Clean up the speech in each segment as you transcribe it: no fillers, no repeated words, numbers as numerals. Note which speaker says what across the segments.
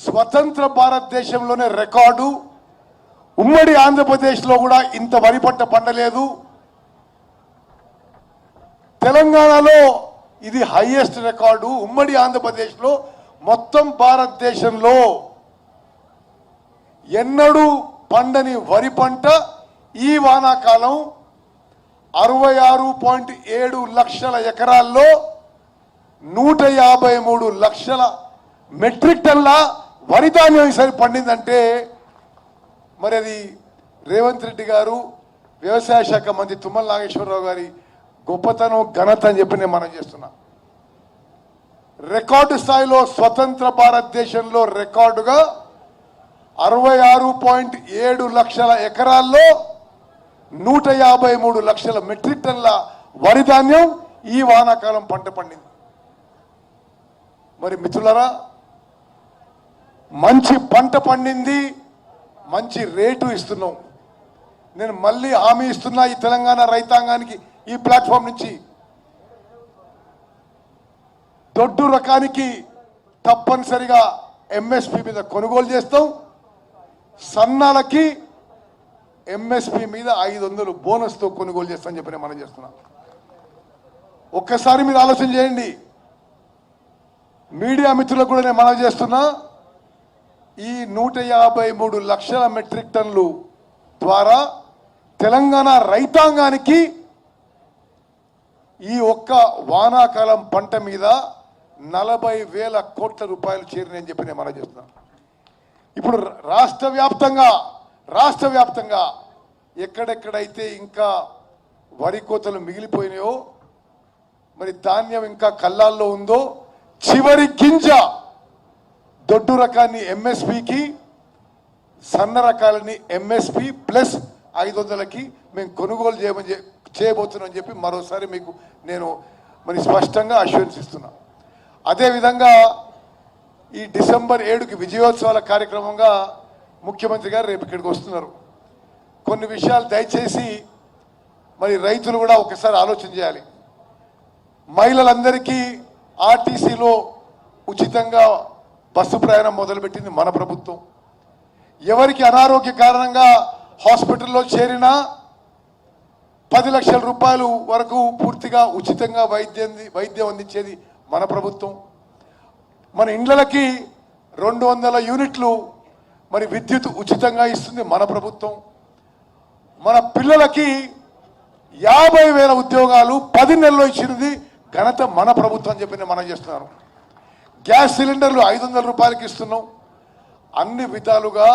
Speaker 1: స్వతంత్ర భారతదేశంలోనే రికార్డు. ఉమ్మడి ఆంధ్రప్రదేశ్లో కూడా ఇంత వరి పంట పండలేదు. తెలంగాణలో ఇది హైయెస్ట్ రికార్డు. ఉమ్మడి ఆంధ్రప్రదేశ్లో మొత్తం భారతదేశంలో ఎన్నడూ పండని వరి పంట ఈ వానాకాలం 66.7 లక్షల ఎకరాల్లో 153 లక్షల మెట్రిక్ టన్ల వరి ధాన్యం ఈసారి పండిందంటే మరి అది రేవంత్ రెడ్డి గారు, వ్యవసాయ శాఖ మంత్రి తుమ్మల నాగేశ్వరరావు గారి గొప్పతనం, ఘనత అని చెప్పి నేను మనం చేస్తున్నా. రికార్డు స్థాయిలో స్వతంత్ర భారతదేశంలో రికార్డుగా 66.7 లక్షల ఎకరాల్లో 153 లక్షల మెట్రిక్ టన్ల వరి ధాన్యం ఈ వానాకాలం పంట పండింది. మరి మిత్రులారా, మంచి పంట పండింది, మంచి రేటు ఇస్తున్నాం. నేను మళ్ళీ హామీ ఇస్తున్నా ఈ తెలంగాణ రైతాంగానికి ఈ ప్లాట్ఫామ్ నుంచి, దొడ్డు రకానికి తప్పనిసరిగా ఎంఎస్పి మీద కొనుగోలు చేస్తాం. సన్నాలకి ఎంఎస్పి మీద 500 బోనస్తో కొనుగోలు చేస్తామని చెప్పి మనం చేస్తున్నాం. ఒక్కసారి మీరు ఆలోచన చేయండి. మీడియా మిత్రులకు కూడా నేను మనవి చేస్తున్నా, ఈ 153 లక్షల మెట్రిక్ టన్నులు ద్వారా తెలంగాణ రైతాంగానికి ఈ ఒక్క వానాకాలం పంట మీద 40,000 కోట్ల రూపాయలు చేరినాయని చెప్పి నేను మనవి చేస్తున్నాను. ఇప్పుడు రాష్ట్ర వ్యాప్తంగా ఎక్కడెక్కడైతే ఇంకా వరి కోతలు మిగిలిపోయినాయో, మరి ధాన్యం ఇంకా కళ్ళాల్లో ఉందో, చివరి గింజ దొడ్డు రకాన్ని ఎంఎస్పికి, సన్న రకాలని ఎంఎస్పి ప్లస్ 500కి మేము కొనుగోలు చేయబోతున్నామని చెప్పి మరోసారి మీకు నేను మరి స్పష్టంగా అష్యూరెన్స్ ఇస్తున్నా. అదేవిధంగా ఈ డిసెంబర్ 7కి విజయోత్సవాల కార్యక్రమంగా ముఖ్యమంత్రి గారు రేపు ఇక్కడికి వస్తున్నారు. కొన్ని విషయాలు దయచేసి మరి రైతులు కూడా ఒకసారి ఆలోచన చేయాలి. మహిళలందరికీ ఆర్టీసీలో ఉచితంగా బస్సు ప్రయాణం మొదలుపెట్టింది మన ప్రభుత్వం. ఎవరికి అనారోగ్య కారణంగా హాస్పిటల్లో చేరినా 10 లక్షల రూపాయలు వరకు పూర్తిగా ఉచితంగా వైద్యం అందించేది మన ప్రభుత్వం. మన ఇండ్లకి 200 యూనిట్లు మరి విద్యుత్ ఉచితంగా ఇస్తుంది మన ప్రభుత్వం. మన పిల్లలకి 50,000 ఉద్యోగాలు 10 నెలల్లో ఇచ్చినది ఘనత మన ప్రభుత్వం అని చెప్పి మనం చేస్తున్నాను. గ్యాస్ సిలిండర్లు 500 రూపాయలకి ఇస్తున్నాం. అన్ని విధాలుగా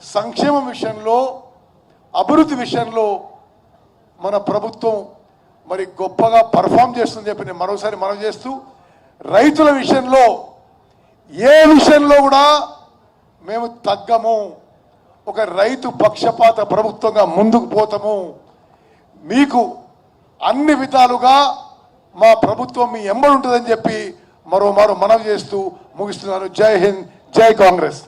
Speaker 1: సంక్షేమం విషయంలో, అభివృద్ధి విషయంలో మన ప్రభుత్వం మరి గొప్పగా పర్ఫామ్ చేస్తుందని చెప్పి నేను మరోసారి మనం చేస్తూ, రైతుల విషయంలో ఏ విషయంలో కూడా మేము తగ్గము. ఒక రైతు పక్షపాత ప్రభుత్వంగా ముందుకు పోతాము. మీకు అన్ని విధాలుగా మా ప్రభుత్వం మీ ఎంబడి ఉంటుందని చెప్పి మరో మనవి చేస్తూ ముగిస్తున్నాను. జై హింద్, జై కాంగ్రెస్.